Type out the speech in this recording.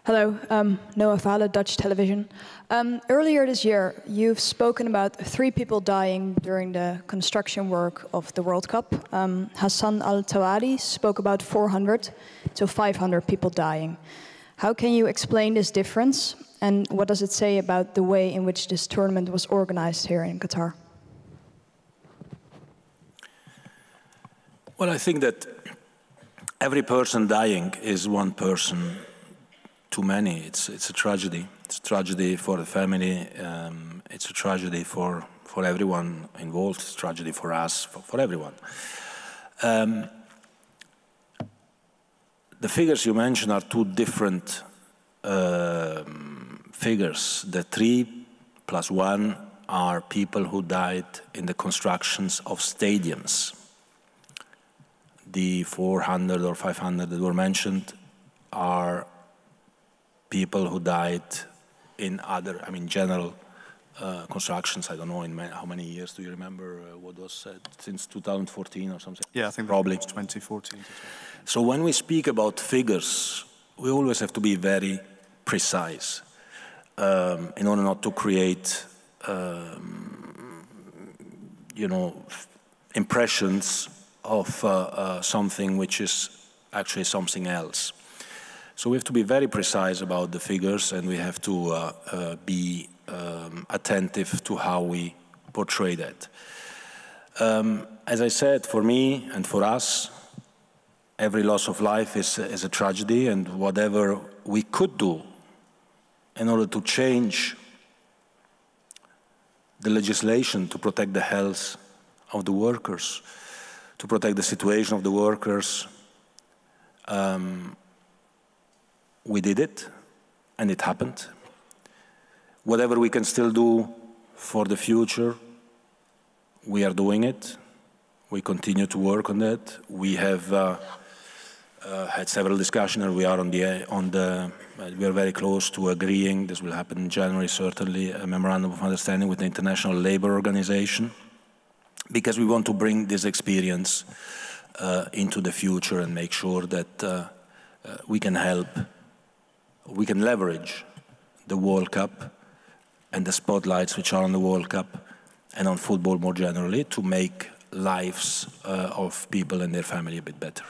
Hello, Noa Vahle, Dutch television. Earlier this year, you've spoken about 3 people dying during the construction work of the World Cup. Hassan al-Tawadi spoke about 400 to 500 people dying. How can you explain this difference? And what does it say about the way in which this tournament was organized here in Qatar? Well, I think that every person dying is one person too many. It's a tragedy. It's a tragedy for the family. It's a tragedy for everyone involved. It's a tragedy for us, for everyone. The figures you mentioned are 2 different figures. The 3 plus 1 are people who died in the constructions of stadiums. The 400 or 500 that were mentioned are people who died in other, general constructions. I don't know in how many years. Do you remember what was said? Since 2014 or something? Yeah, I think probably 2014. So when we speak about figures, we always have to be very precise in order not to create, impressions of something which is actually something else. So we have to be very precise about the figures, and we have to be attentive to how we portray that. As I said, for me and for us, every loss of life is a tragedy, and whatever we could do in order to change the legislation to protect the health of the workers, to protect the situation of the workers, we did it, and it happened. Whatever we can still do for the future, we are doing it. We continue to work on that. We have had several discussions, and we are we are very close to agreeing. This will happen in January, certainly, a memorandum of understanding with the International Labour Organization, because we want to bring this experience into the future and make sure that we can help. We can leverage the World Cup and the spotlights which are on the World Cup and on football more generally to make lives of people and their family a bit better.